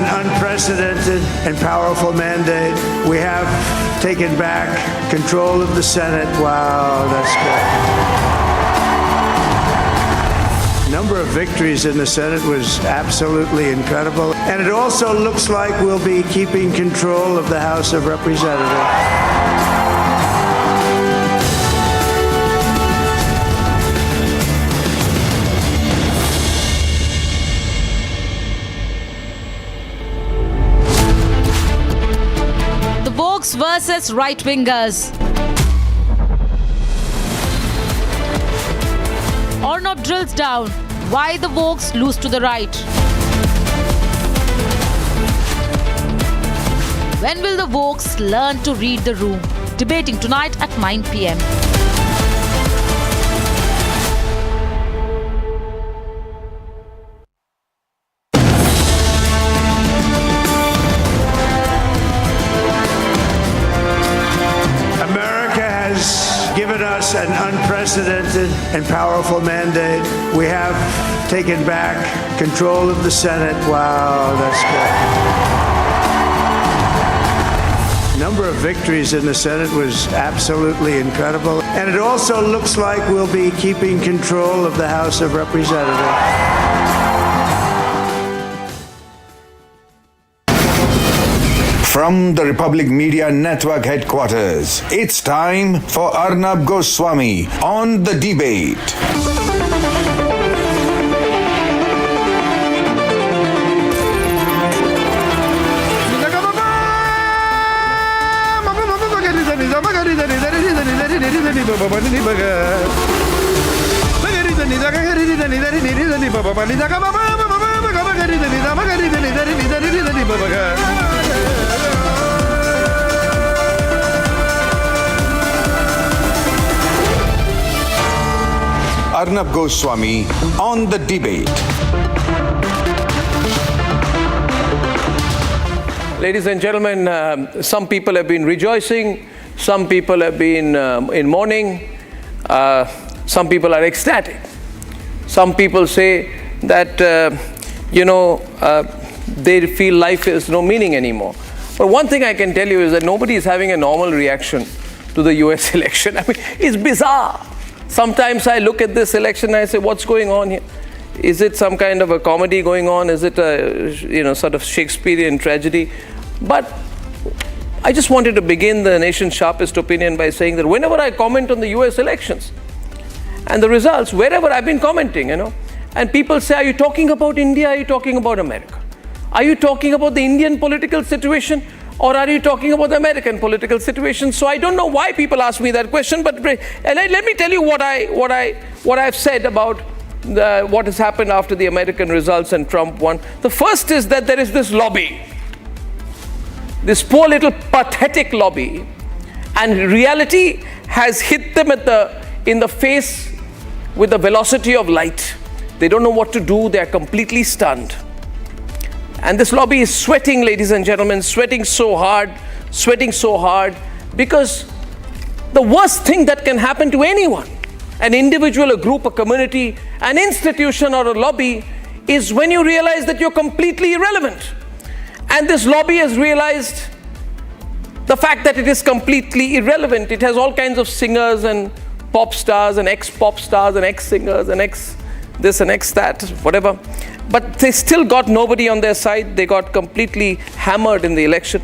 unprecedented and powerful mandate. We have taken back control of the Senate. Wow, that's good. Number of victories in the Senate was absolutely incredible. And it also looks like we'll be keeping control of the House of Representatives. Versus right-wingers. Arnab drills down why the Vokes lose to the right. When will the Vokes learn to read the room? Debating tonight at 9 p.m. Given us an unprecedented and powerful mandate. We have taken back control of the Senate. Wow, that's good. Number of victories in the Senate was absolutely incredible. And it also looks like we'll be keeping control of the House of Representatives. From the Republic Media Network headquarters, it's time for Arnab Goswami on The Debate. Arnab Goswami on The Debate. Ladies and gentlemen, some people have been rejoicing, some people have been in mourning, some people are ecstatic. Some people say that, they feel life has no meaning anymore. But one thing I can tell you is that nobody is having a normal reaction to the US election. I mean, it's bizarre. Sometimes I look at this election and I say, what's going on here? Is it some kind of a comedy going on? Is it a, sort of Shakespearean tragedy? But I just wanted to begin the nation's sharpest opinion by saying that whenever I comment on the US elections and the results, wherever I've been commenting, and people say, are you talking about India? Are you talking about America? Are you talking about the Indian political situation? Or are you talking about the American political situation? So I don't know why people ask me that question, but let me tell you what I've said about what has happened after the American results and Trump won. The first is that there is this lobby, this poor little pathetic lobby, and reality has hit them in the face with the velocity of light. They don't know what to do. They are completely stunned. And this lobby is sweating, ladies and gentlemen, sweating so hard, because the worst thing that can happen to anyone, an individual, a group, a community, an institution, or a lobby, is when you realize that you're completely irrelevant. And this lobby has realized the fact that it is completely irrelevant. It has all kinds of singers and pop stars and ex-pop stars and ex-singers and ex-this and ex-that, whatever. But they still got nobody on their side. They got completely hammered in the election.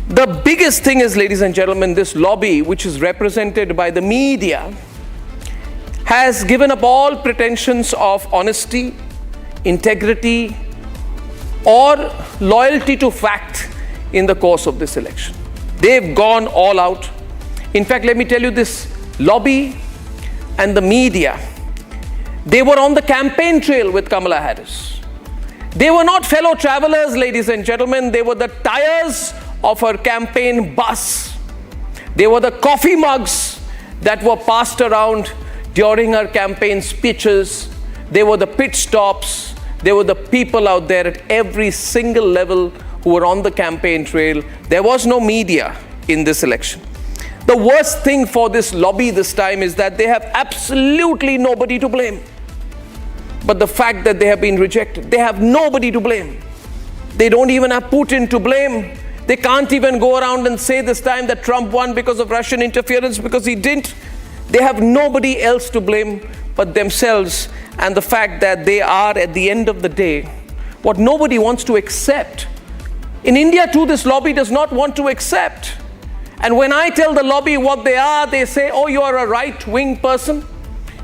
The biggest thing is, ladies and gentlemen, this lobby, which is represented by the media, has given up all pretensions of honesty, integrity, or loyalty to fact in the course of this election. They've gone all out. In fact, let me tell you, this lobby and the media, they were on the campaign trail with Kamala Harris. They were not fellow travelers, ladies and gentlemen. They were the tires of her campaign bus. They were the coffee mugs that were passed around during her campaign speeches. They were the pit stops. They were the people out there at every single level who were on the campaign trail. There was no media in this election. The worst thing for this lobby this time is that they have absolutely nobody to blame. But the fact that they have been rejected, they have nobody to blame. They don't even have Putin to blame. They can't even go around and say this time that Trump won because of Russian interference, because he didn't. They have nobody else to blame but themselves and the fact that they are, at the end of the day, what nobody wants to accept. In India too, this lobby does not want to accept. And when I tell the lobby what they are, they say, oh, you are a right-wing person.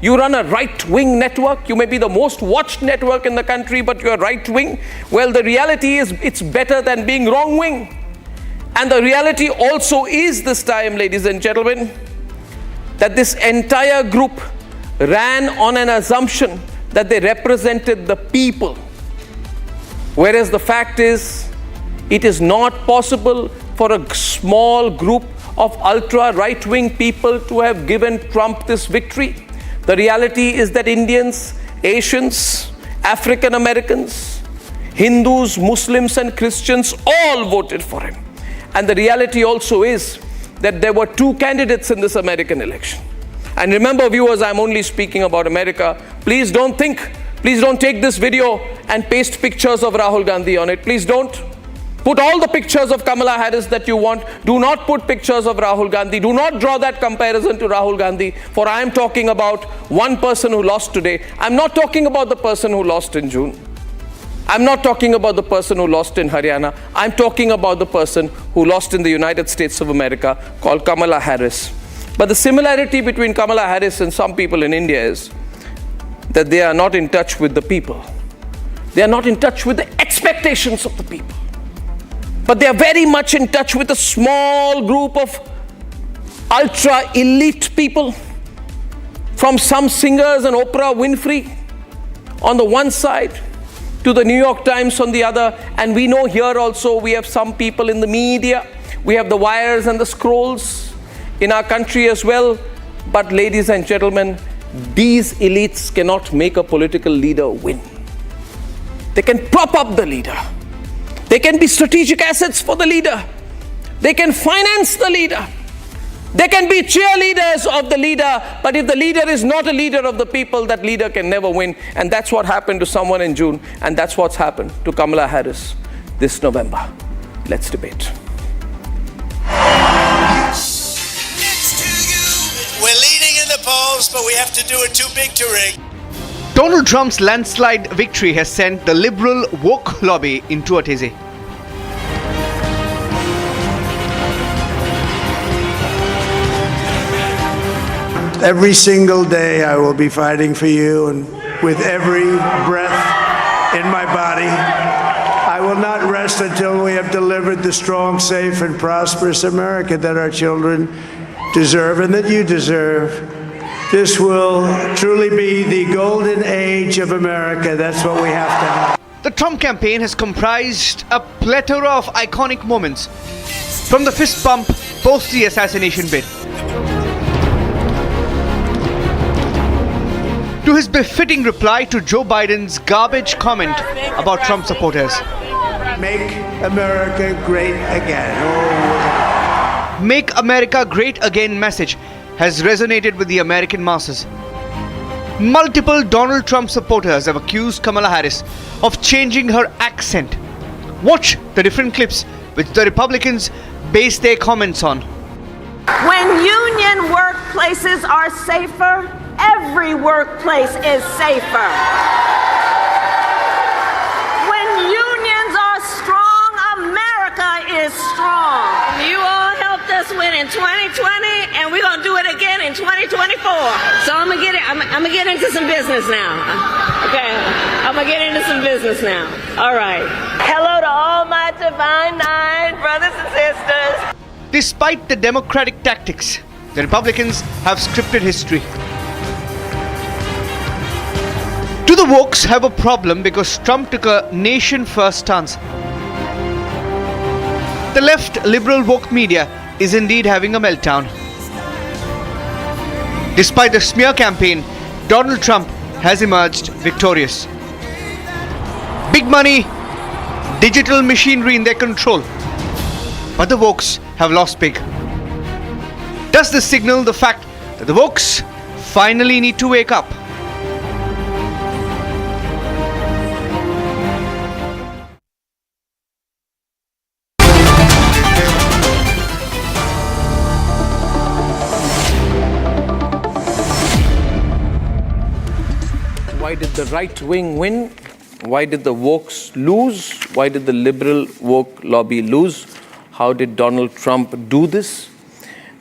You run a right-wing network. You may be the most watched network in the country, but you're right-wing. Well, the reality is it's better than being wrong-wing. And the reality also is this time, ladies and gentlemen, that this entire group ran on an assumption that they represented the people. Whereas the fact is, it is not possible for a small group of ultra right-wing people to have given Trump this victory. The reality is that Indians, Asians, African Americans, Hindus, Muslims and Christians all voted for him. And the reality also is that there were two candidates in this American election. And remember, viewers, I'm only speaking about America. Please don't take this video and paste pictures of Rahul Gandhi on it. Please don't. Put all the pictures of Kamala Harris that you want. Do not put pictures of Rahul Gandhi. Do not draw that comparison to Rahul Gandhi. For I am talking about one person who lost today. I'm not talking about the person who lost in June. I'm not talking about the person who lost in Haryana. I'm talking about the person who lost in the United States of America, called Kamala Harris. But the similarity between Kamala Harris and some people in India is that they are not in touch with the people. They are not in touch with the expectations of the people. But they are very much in touch with a small group of ultra elite people, from some singers and Oprah Winfrey on the one side to the New York Times on the other. And we know here also we have some people in the media. We have the wires and the scrolls in our country as well. But ladies and gentlemen, these elites cannot make a political leader win. They can prop up the leader. They can be strategic assets for the leader. They can finance the leader. They can be cheerleaders of the leader. But if the leader is not a leader of the people, that leader can never win. And that's what happened to someone in June. And that's what's happened to Kamala Harris this November. Let's debate. We're leading in the polls, but we have to do it too big to rig. Donald Trump's landslide victory has sent the liberal woke lobby into a tizzy. Every single day I will be fighting for you, and with every breath in my body, I will not rest until we have delivered the strong, safe, and prosperous America that our children deserve and that you deserve. This will truly be the golden age of America. That's what we have to have. The Trump campaign has comprised a plethora of iconic moments, from the fist bump post the assassination bid to his befitting reply to Joe Biden's garbage comment about Trump supporters. Make America great again. Oh. Make America Great Again message has resonated with the American masses. Multiple Donald Trump supporters have accused Kamala Harris of changing her accent. Watch the different clips which the Republicans base their comments on. When union workplaces are safer, every workplace is safer. When unions are strong, America is strong. You all helped us win in 2020, and we're gonna do it again in 2024. So I'm gonna get into some business now. Okay, I'm gonna get into some business now. All right. Hello to all my divine nine brothers and sisters. Despite the Democratic tactics, the Republicans have scripted history. Do the wokes have a problem because Trump took a nation-first stance? The left liberal woke media is indeed having a meltdown. Despite the smear campaign, Donald Trump has emerged victorious. Big money, digital machinery in their control. But the wokes have lost big. Does this signal the fact that the wokes finally need to wake up? the right wing win? Why did the wokes lose? Why did the liberal woke lobby lose? How did Donald Trump do this?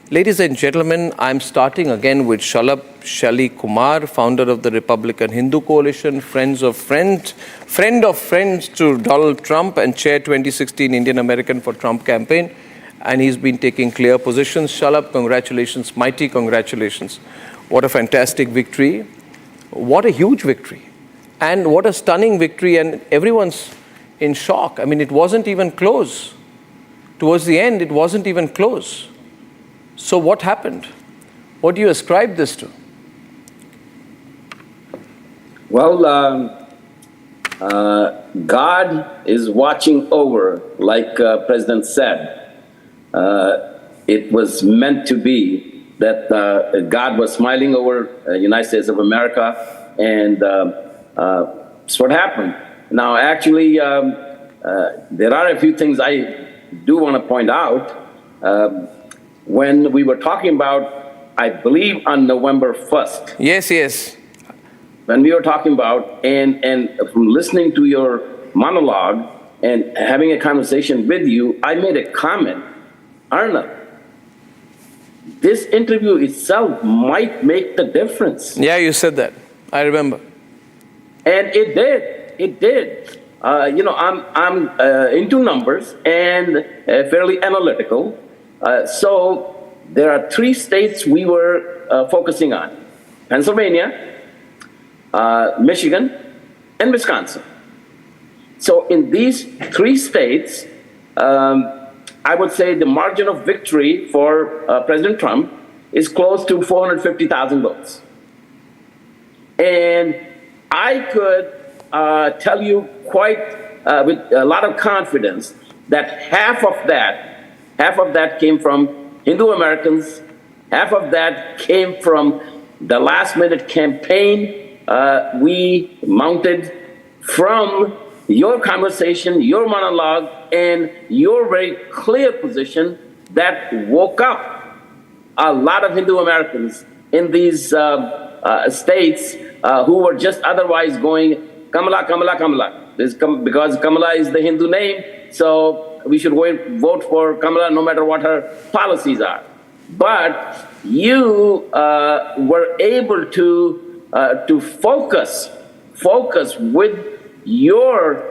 Ladies and gentlemen, I'm starting again with Shalabh Kumar, founder of the Republican Hindu Coalition, friend of friends to Donald Trump, and chair 2016 Indian American for Trump campaign. And he's been taking clear positions. Shalabh, congratulations, mighty congratulations. What a fantastic victory. What a huge victory. And what a stunning victory. And everyone's in shock. I mean, it wasn't even close. Towards the end, it wasn't even close. So what happened? What do you ascribe this to? Well, God is watching over, like President said. It was meant to be that God was smiling over the United States of America, and that's what happened. Now, actually, there are a few things I do want to point out. When we were talking about, I believe on November 1st. Yes. When we were talking about, and from listening to your monologue and having a conversation with you, I made a comment. Arnab, this interview itself might make the difference. Yeah, you said that. I remember. And it did. I'm into numbers and fairly analytical. So there are 3 states we were focusing on: Pennsylvania, Michigan, and Wisconsin. So in these 3 states, I would say the margin of victory for President Trump is close to 450,000 votes. And I could tell you quite with a lot of confidence that half of that came from Hindu Americans, half of that came from the last-minute campaign we mounted from your conversation, your monologue, and your very clear position that woke up a lot of Hindu Americans in these states who were just otherwise going, Kamala, Kamala, Kamala. Because Kamala is the Hindu name, so we should go and vote for Kamala no matter what her policies are. But you were able to focus with your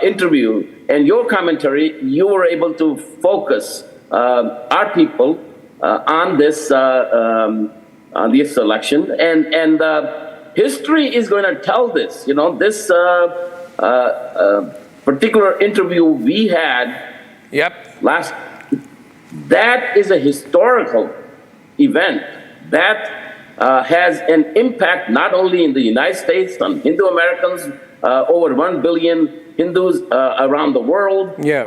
interview and your commentary. You were able to focus our people on this election, and history is going to tell this. You know, this particular interview we had that is a historical event that has an impact not only in the United States on Hindu Americans, over 1 billion Hindus around the world, India,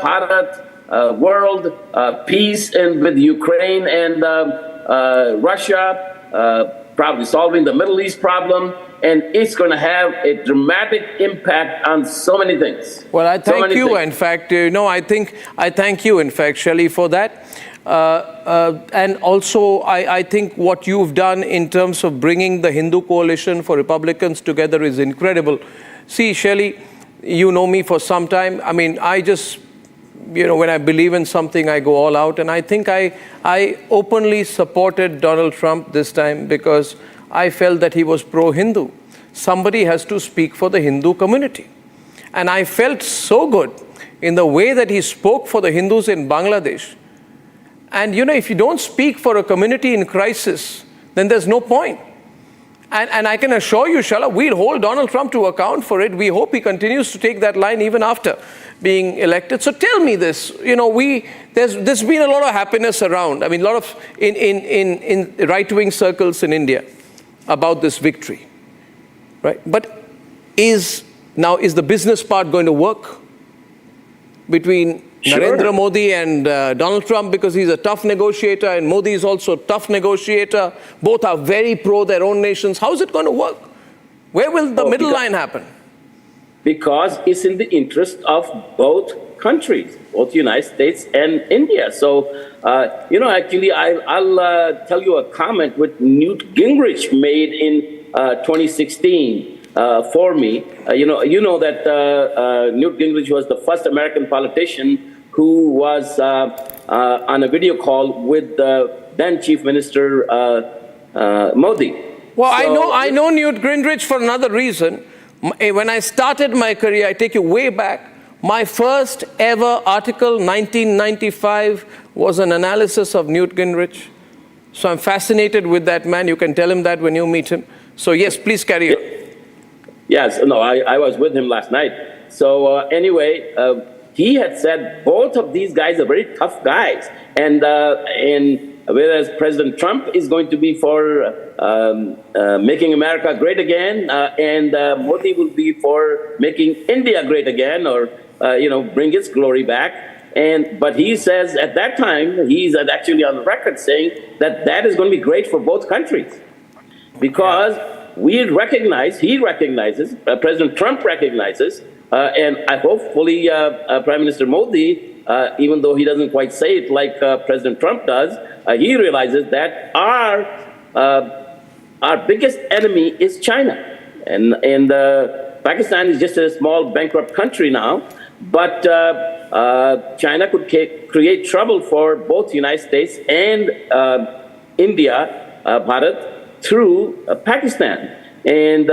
Bharat, world, peace and with Ukraine and Russia, probably solving the Middle East problem, and it's going to have a dramatic impact on so many things. Well, I thank you. In fact, I thank you, in fact, Shelley, for that. And also, I think what you've done in terms of bringing the Hindu Coalition for Republicans together is incredible. See, Shelley, you know me for some time. I mean, I just, when I believe in something, I go all out. And I think I openly supported Donald Trump this time because I felt that he was pro-Hindu. Somebody has to speak for the Hindu community. And I felt so good in the way that he spoke for the Hindus in Bangladesh. And if you don't speak for a community in crisis, then there's no point. And I can assure you, Shalabh, we'll hold Donald Trump to account for it. We hope he continues to take that line even after being elected. So tell me this, there's been a lot of happiness around. I mean, a lot of in right-wing circles in India about this victory, right? But is the business part going to work between Narendra Modi and Donald Trump, because he's a tough negotiator and Modi is also a tough negotiator? Both are very pro their own nations. How is it going to work? Where will the middle line happen? Because it's in the interest of both countries, both the United States and India. So, actually, I'll tell you a comment which Newt Gingrich made in 2016 for me. You know that Newt Gingrich was the first American politician who was on a video call with then Chief Minister Modi. Well, I know Newt Gingrich for another reason. When I started my career, I take you way back, my first ever article, 1995, was an analysis of Newt Gingrich. So I'm fascinated with that man. You can tell him that when you meet him. So yes, please carry on. Yes, no, I was with him last night. So anyway, he had said both of these guys are very tough guys. And whereas President Trump is going to be for making America great again, and Modi will be for making India great again, or bring its glory back. But he says at that time, he's actually on the record saying that is going to be great for both countries, because he recognizes, President Trump recognizes, and hopefully Prime Minister Modi, even though he doesn't quite say it like President Trump does, he realizes that our biggest enemy is China, and Pakistan is just a small bankrupt country now, but China could create trouble for both the United States and India, Bharat, through Pakistan. And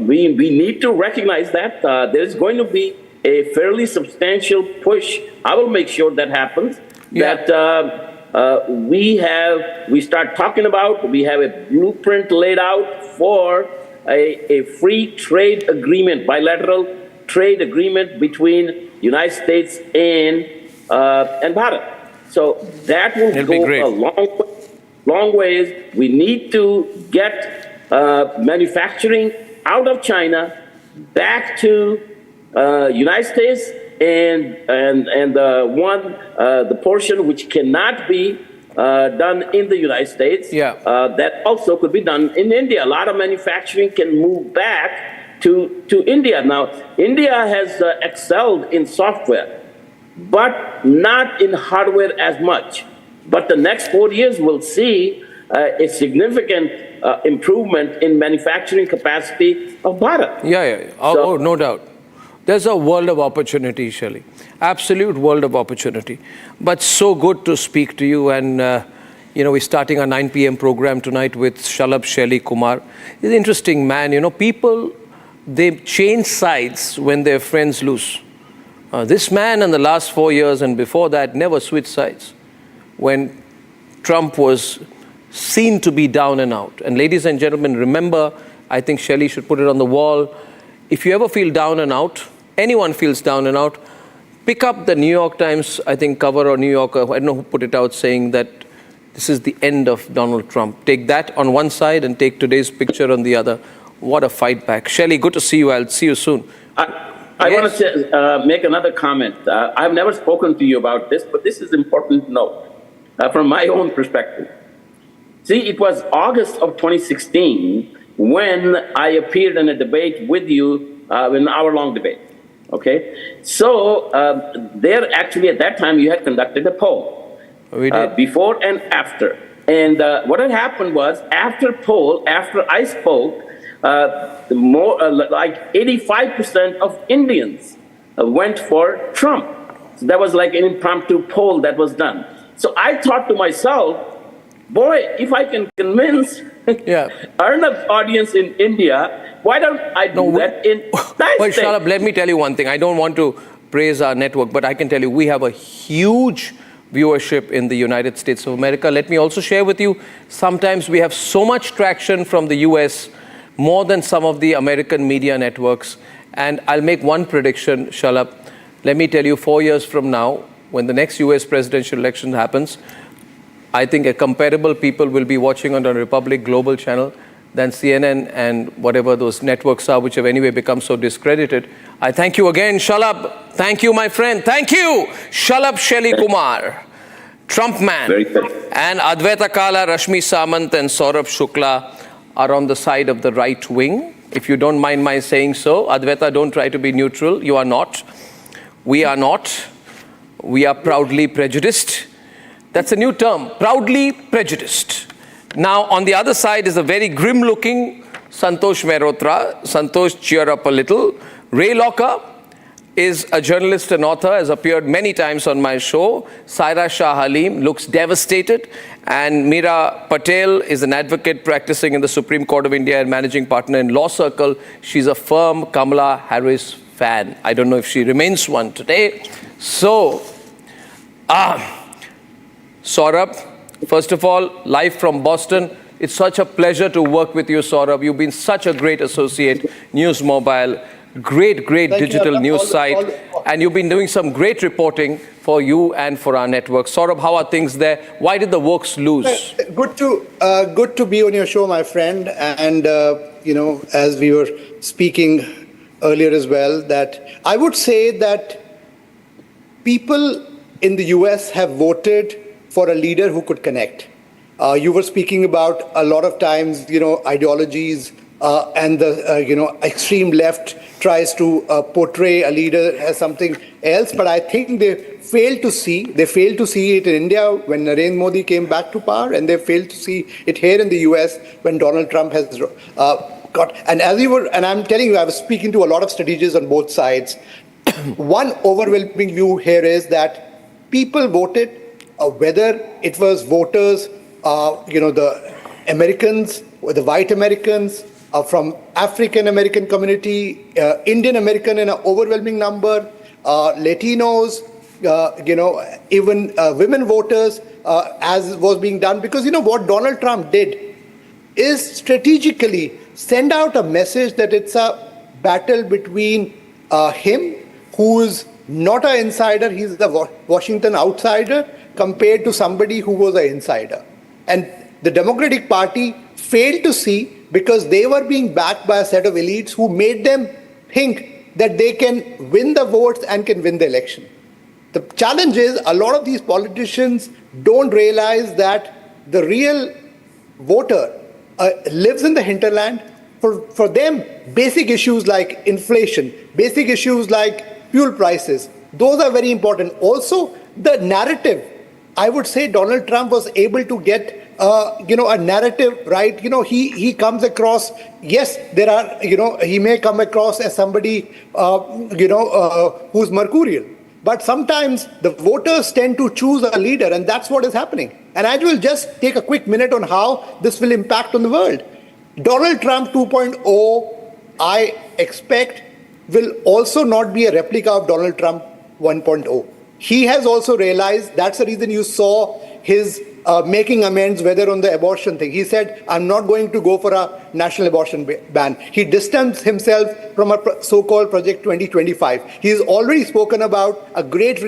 we need to recognize that there's going to be a fairly substantial push. I will make sure that happens. Yeah. That we start talking about, we have a blueprint laid out for a free trade agreement, bilateral trade agreement between United States and Bharat. So that will go a long ways. We need to get manufacturing out of China back to United States, and the portion which cannot be done in the United States, that also could be done in India. A lot of manufacturing can move back to India. Now, India has excelled in software, but not in hardware as much. But the next 4 years will see a significant improvement in manufacturing capacity of Bharat. Yeah. Oh, no doubt. There's a world of opportunity, Shelly. Absolute world of opportunity. But so good to speak to you. And, we're starting a 9 p.m. program tonight with Shalabh Kumar. He's an interesting man. People, they change sides when their friends lose. This man in the last 4 years and before that never switched sides when Trump was seen to be down and out. And ladies and gentlemen, remember, I think Shelly should put it on the wall. If you ever feel down and out, anyone feels down and out, pick up the New York Times, I think, cover, or New Yorker, I don't know who put it out, saying that this is the end of Donald Trump. Take that on one side and take today's picture on the other. What a fight back. Shelly, good to see you. I'll see you soon. I want to make another comment. I've never spoken to you about this, but this is important to note from my own perspective. See, it was August of 2016 when I appeared in a debate with you, an hour-long debate. Okay? So there actually at that time you had conducted a poll. We did. Before and after. And what had happened was after I spoke, like 85% of Indians went for Trump. So that was like an impromptu poll that was done. So I thought to myself, boy, if I can convince Arnab's audience in India, why don't I do that in United States? Shalabh, let me tell you one thing. I don't want to praise our network, but I can tell you we have a huge viewership in the United States of America. Let me also share with you, sometimes we have so much traction from the US, more than some of the American media networks. And I'll make one prediction, Shalabh. Let me tell you, 4 years from now, when the next US presidential election happens, I think a comparable people will be watching on the Republic Global channel than CNN and whatever those networks are, which have anyway become so discredited. I thank you again, Shalabh. Thank you, my friend. Thank you, Shalabh Kumar, Trump man. And Advaita Kala, Rashmi Samant and Saurabh Shukla are on the side of the right wing. If you don't mind my saying so, Advaita, don't try to be neutral. You are not. We are not. We are proudly prejudiced. That's a new term, proudly prejudiced. Now, on the other side is a very grim-looking Santosh Mehrotra. Santosh, cheer up a little. Ray Locker is a journalist and author, has appeared many times on my show. Saira Shah Halim looks devastated. And Meera Patel is an advocate practicing in the Supreme Court of India and managing partner in Law Circle. She's a firm Kamala Harris fan. I don't know if she remains one today. So, Saurabh, first of all, live from Boston. It's such a pleasure to work with you, Saurabh. You've been such a great associate. News Mobile, great digital news site. And you've been doing some great reporting for you and for our network. Saurabh, how are things there? Why did the Wokes lose? Good to be on your show, my friend. And, as we were speaking earlier as well, that I would say that people in the US have voted for a leader who could connect. You were speaking about a lot of times, ideologies and the, extreme left tries to portray a leader as something else. But I think they failed to see it in India when Narendra Modi came back to power, and they failed to see it here in the US when Donald Trump has got. And I'm telling you, I was speaking to a lot of strategists on both sides. One overwhelming view here is that people voted, whether it was voters, the Americans, the white Americans, from African American community, Indian American in an overwhelming number, Latinos, even women voters, as was being done. Because what Donald Trump did is strategically send out a message that it's a battle between him, who's not an insider, he's the Washington outsider, compared to somebody who was an insider. And the Democratic Party failed to see, because they were being backed by a set of elites who made them think that they can win the votes and can win the election. The challenge is a lot of these politicians don't realize that the real voter lives in the hinterland. For them, basic issues like inflation, basic issues like fuel prices, those are very important. Also, the narrative. I would say Donald Trump was able to get a narrative right. He comes across, yes, there are, he may come across as somebody, who's mercurial. But sometimes the voters tend to choose a leader, and that's what is happening. And I will just take a quick minute on how this will impact on the world. Donald Trump 2.0, I expect, will also not be a replica of Donald Trump 1.0. He has also realized, that's the reason you saw his making amends, whether on the abortion thing. He said, I'm not going to go for a national abortion ban. He distanced himself from a so-called Project 2025. He's already spoken about a great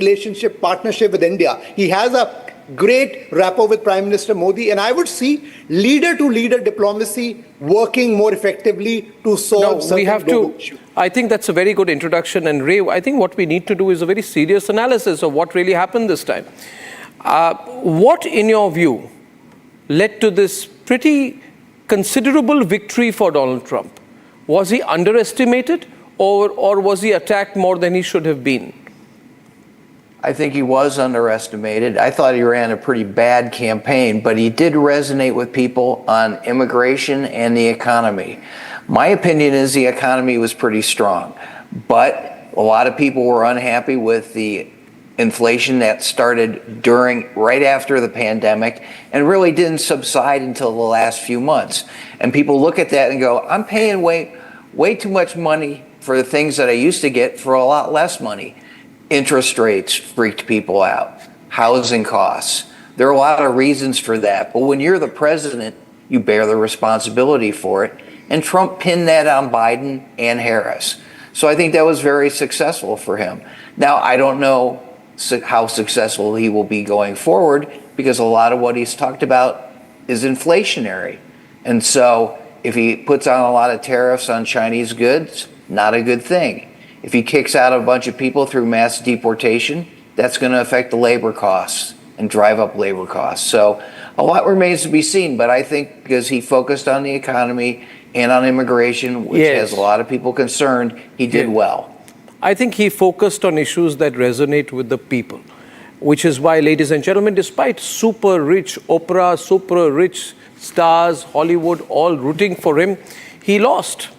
partnership with India. He has a great rapport with Prime Minister Modi, and I would see leader-to-leader diplomacy working more effectively to solve global issues. I think that's a very good introduction. And Ray, I think what we need to do is a very serious analysis of what really happened this time. What, in your view, led to this pretty considerable victory for Donald Trump? Was he underestimated, or was he attacked more than he should have been? I think he was underestimated. I thought he ran a pretty bad campaign, but he did resonate with people on immigration and the economy. My opinion is the economy was pretty strong, but a lot of people were unhappy with the inflation that started right after the pandemic and really didn't subside until the last few months. And people look at that and go, I'm paying way too much money for the things that I used to get for a lot less money. Interest rates freaked people out, housing costs. There are a lot of reasons for that. But when you're the president, you bear the responsibility for it. And Trump pinned that on Biden and Harris. So I think that was very successful for him. Now, I don't know how successful he will be going forward, because a lot of what he's talked about is inflationary. And so if he puts on a lot of tariffs on Chinese goods, not a good thing. If he kicks out a bunch of people through mass deportation, that's going to affect the labor costs and drive up labor costs. So a lot remains to be seen, but I think because he focused on the economy and on immigration, which has a lot of people concerned, he did well. I think he focused on issues that resonate with the people. which is why, ladies and gentlemen, despite super rich Oprah, super rich stars, Hollywood, all rooting for him, he lost.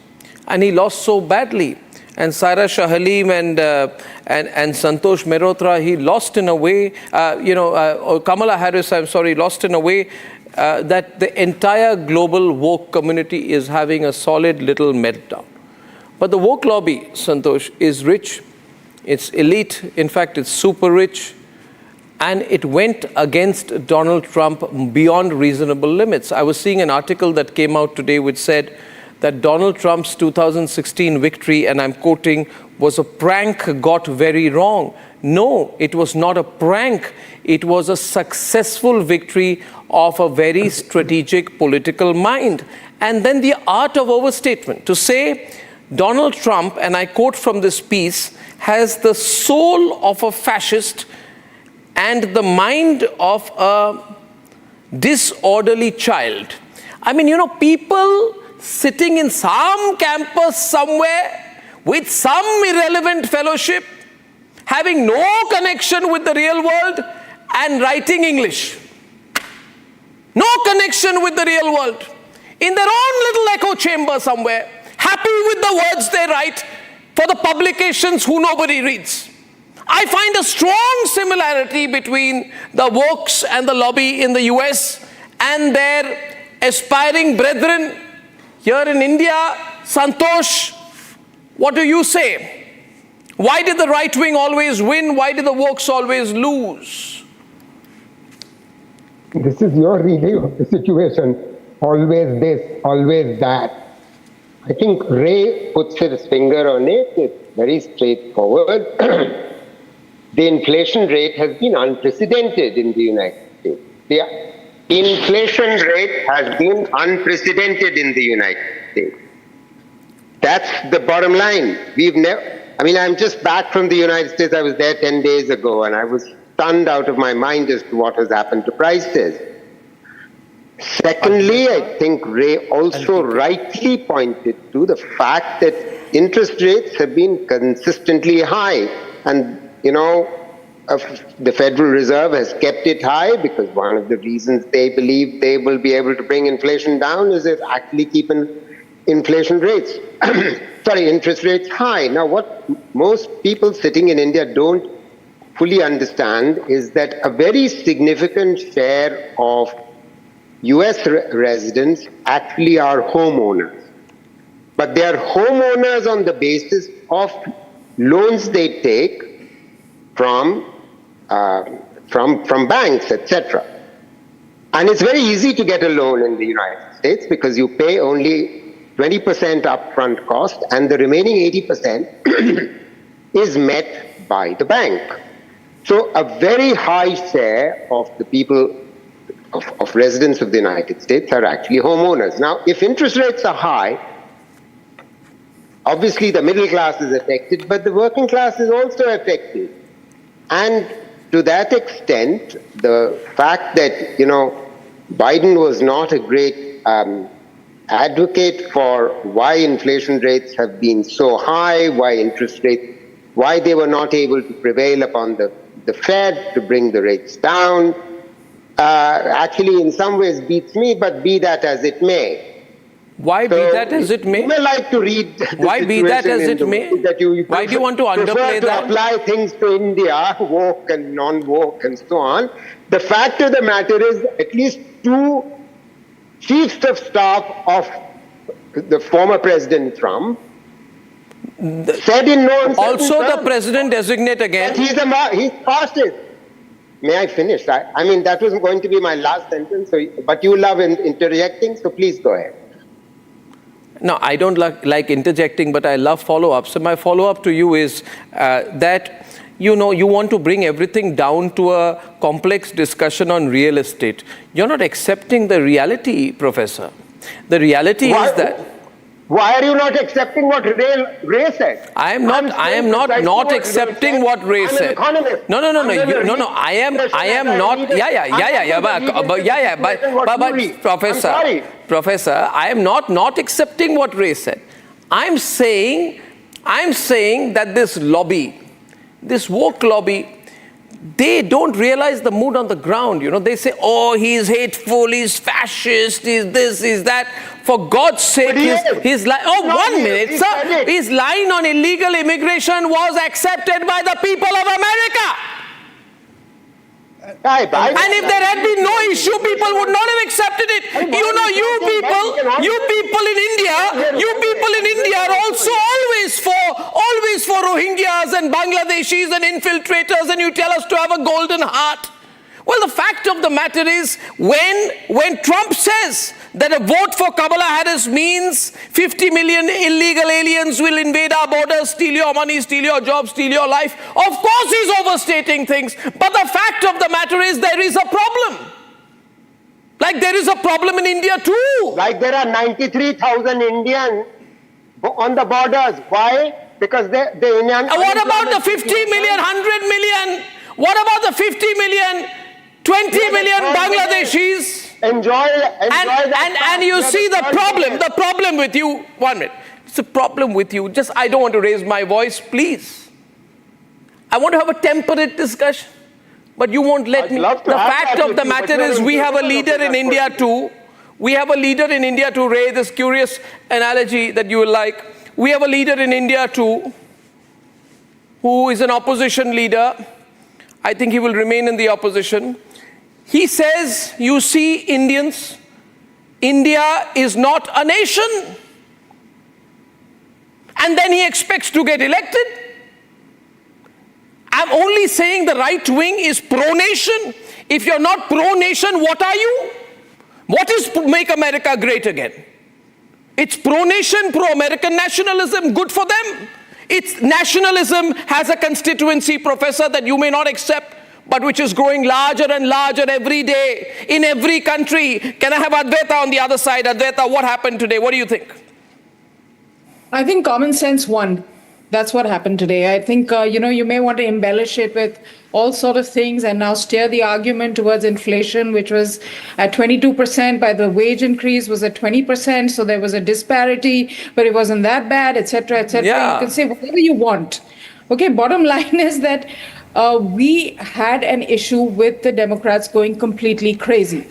And he lost so badly. And Saira Shah Halim and Santosh Mehrotra, he lost in a way, Kamala Harris, lost in a way that the entire global woke community is having a solid little meltdown. But the woke lobby, Santosh, is rich, it's elite, in fact, it's super rich, and it went against Donald Trump beyond reasonable limits. I was seeing an article that came out today which said that Donald Trump's 2016 victory, and I'm quoting, was a prank got very wrong. No, it was not a prank. It was a successful victory of a very strategic political mind. And then the art of overstatement. To say Donald Trump, and I quote from this piece, has the soul of a fascist and the mind of a disorderly child. I mean, people sitting in some campus somewhere with some irrelevant fellowship, having no connection with the real world and writing English. No connection with the real world. In their own little echo chamber somewhere, happy with the words they write for the publications who nobody reads. I find a strong similarity between the wokes and the lobby in the US and their aspiring brethren here in India. Santosh, what do you say? Why did the right wing always win? Why did the wokes always lose? This is your reading of the situation. Always this, always that. I think Ray puts his finger on it. It's very straightforward. The inflation rate has been unprecedented in the United States. The inflation rate has been unprecedented in the United States. That's the bottom line. I'm just back from the United States. I was there 10 days ago, and I was stunned out of my mind as to what has happened to prices. Secondly, I think Ray also rightly pointed to the fact that interest rates have been consistently high. And, the Federal Reserve has kept it high because one of the reasons they believe they will be able to bring inflation down is if actually keeping interest rates high. Now, what most people sitting in India don't fully understand is that a very significant share of US residents actually are homeowners. But they are homeowners on the basis of loans they take from banks, etc. And it's very easy to get a loan in the United States because you pay only 20% upfront cost and the remaining 80% is met by the bank. So a very high share of the people, of residents of the United States are actually homeowners. Now, if interest rates are high, obviously the middle class is affected, but the working class is also affected. And to that extent, the fact that, Biden was not a great advocate for why inflation rates have been so high, why they were not able to prevail upon the Fed to bring the rates down, actually in some ways beats me, but be that as it may. Why be that as it may? You may like to read the Why be that as it may? Why do you want to underplay that? Apply things to India, woke and non-woke and so on. The fact of the matter is at least two chiefs of staff of the former President Trump said in no uncertain Also terms the president designate again. he's fascist. May I finish? That was going to be my last sentence, but you love interjecting, so please go ahead. No, I don't like interjecting, but I love follow-up. So my follow-up to you is that, you want to bring everything down to a complex discussion on real estate. You're not accepting the reality, Professor. The reality is that... Why are you not accepting what Ray said? I am not accepting what Ray said. No. I am not. But Professor, I am not accepting what Ray said. I'm saying that this lobby, this woke lobby, they don't realize the mood on the ground. You know, they say, oh, he's hateful, he's fascist, he's this, he's that. For God's sake, his line. Oh, 1 minute, sir. His line on illegal immigration was accepted by the people of America. And if there had been no issue, people would not have accepted it. You know, you people in India are also always for Rohingyas and Bangladeshis and infiltrators, and you tell us to have a golden heart. Well, the fact of the matter is, when Trump says that a vote for Kamala Harris means 50 million illegal aliens will invade our borders, steal your money, steal your job, steal your life, of course he's overstating things. But the fact of the matter is there is a problem. Like there is a problem in India too. Like there are 93,000 Indians on the borders. Why? Because they what about the 50 million, 100 million? What about the 50 million, 20 million Bangladeshis? Enjoy and you see the problem with you. 1 minute. It's a problem with you. Just, I don't want to raise my voice, please. I want to have a temperate discussion, but you won't let me. The fact of the matter is we have a leader in India too. We have a leader in India to raise this curious analogy that you will like. We have a leader in India too, who is an opposition leader. I think he will remain in the opposition. He says, you see, Indians, India is not a nation. And then he expects to get elected. I'm only saying the right wing is pro-nation. If you're not pro-nation, what are you? What is Make America Great Again? It's pro-nation, pro-American nationalism, good for them. It's nationalism has a constituency, professor, that you may not accept, but which is growing larger and larger every day in every country. Can I have Advaita on the other side? Advaita, what happened today? What do you think? I think common sense won. That's what happened today. I think, you may want to embellish it with all sort of things and now steer the argument towards inflation, which was at 22%, by the wage increase was at 20%. So there was a disparity, but it wasn't that bad, etc., etc. Yeah. You can say whatever you want. Okay, bottom line is that we had an issue with the Democrats going completely crazy.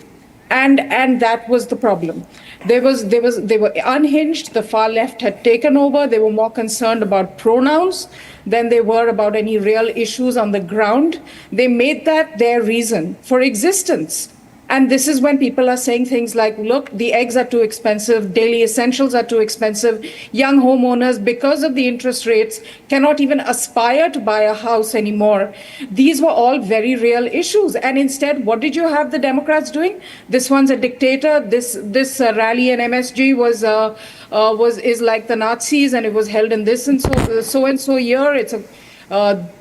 And that was the problem. They were unhinged. The far left had taken over. They were more concerned about pronouns than they were about any real issues on the ground. They made that their reason for existence. And this is when people are saying things like, look, the eggs are too expensive, daily essentials are too expensive, young homeowners, because of the interest rates, cannot even aspire to buy a house anymore. These were all very real issues. And instead, what did you have the Democrats doing? This one's a dictator. This rally in MSG is like the Nazis, and it was held in this and so year. It's a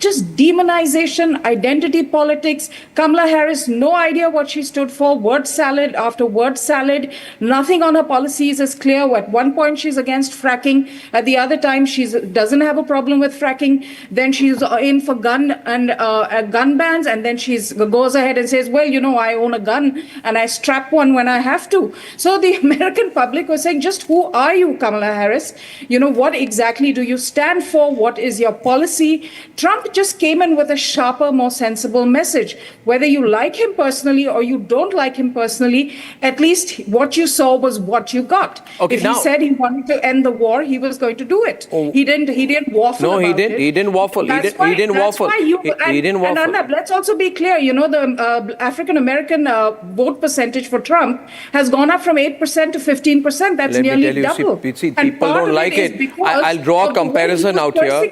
just demonization, identity politics. Kamala Harris, no idea what she stood for. Word salad after word salad. Nothing on her policies is clear. At one point, she's against fracking. At the other time, she doesn't have a problem with fracking. Then she's in for gun bans. And then she goes ahead and says, well, I own a gun and I strap one when I have to. So the American public was saying, just who are you, Kamala Harris? What exactly do you stand for? What is your policy? Trump just came in with a sharper, more sensible message. Whether you like him personally or you don't like him personally, at least what you saw was what you got. Okay, if he said he wanted to end the war, he was going to do it. He didn't waffle about it. No, he didn't waffle. He didn't waffle. And Arnab, let's also be clear, the African-American vote percentage for Trump has gone up from 8% to 15%. That's nearly double. See, people don't like it. I'll draw a comparison out here.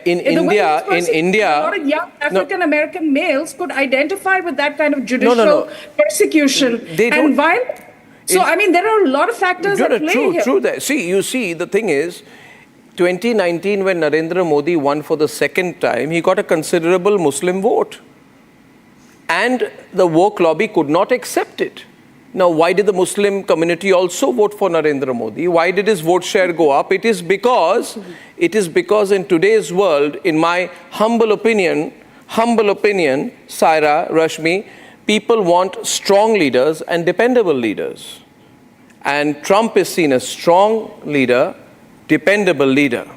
In India, a lot of young African-American males could identify with that kind of judicial persecution and violence. So, there are a lot of factors at play here. True. See, the thing is, 2019, when Narendra Modi won for the second time, he got a considerable Muslim vote. And the woke lobby could not accept it. Now, why did the Muslim community also vote for Narendra Modi? Why did his vote share go up? It is because in today's world, in my humble opinion, Saira, Rashmi, people want strong leaders and dependable leaders. And Trump is seen as strong leader, dependable leader,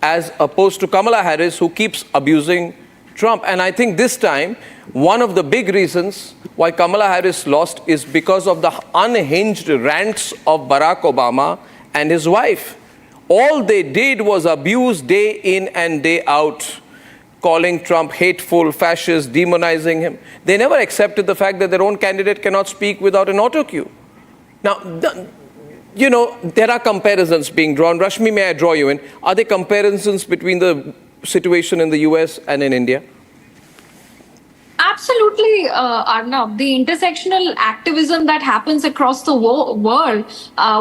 as opposed to Kamala Harris, who keeps abusing Trump. And I think this time, one of the big reasons why Kamala Harris lost is because of the unhinged rants of Barack Obama and his wife. All they did was abuse day in and day out, calling Trump hateful, fascist, demonizing him. They never accepted the fact that their own candidate cannot speak without an autocue. Now, there are comparisons being drawn. Rashmi, may I draw you in? Are there comparisons between the situation in the US and in India? Absolutely, Arnab. The intersectional activism that happens across the world,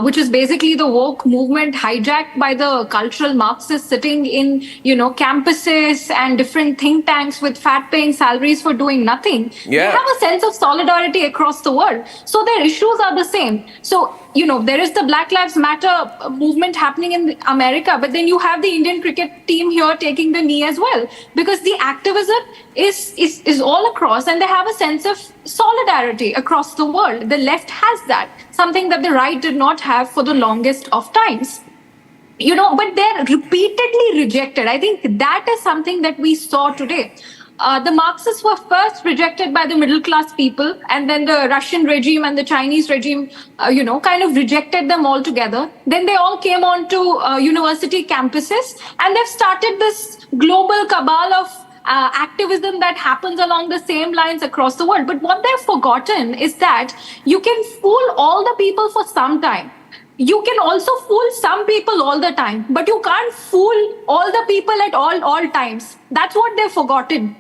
which is basically the woke movement hijacked by the cultural Marxists sitting in, campuses and different think tanks with fat-paying salaries for doing nothing. Yeah. They have a sense of solidarity across the world. So their issues are the same. So, there is the Black Lives Matter movement happening in America, but then you have the Indian cricket team here taking the knee as well, because the activism is all across, and they have a sense of solidarity across the world. The left has that, something that the right did not have for the longest of times. But they're repeatedly rejected. I think that is something that we saw today. The Marxists were first rejected by the middle class people, and then the Russian regime and the Chinese regime, kind of rejected them altogether. Then they all came onto university campuses, and they've started this global cabal of activism that happens along the same lines across the world. But what they've forgotten is that you can fool all the people for some time. You can also fool some people all the time, but you can't fool all the people at all times. That's what they've forgotten.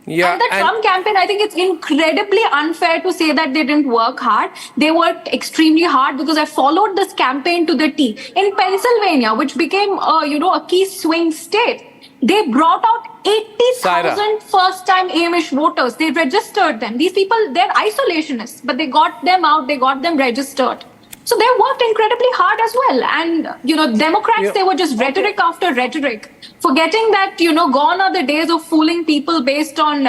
Yeah, and the Trump campaign, I think it's incredibly unfair to say that they didn't work hard. They worked extremely hard, because I followed this campaign to the T. In Pennsylvania, which became, a key swing state, they brought out 80,000 first-time Amish voters. They registered them. These people, they're isolationists, but they got them out, they got them registered. So they worked incredibly hard as well. And, Democrats, they were just rhetoric after rhetoric, forgetting that, gone are the days of fooling people based on,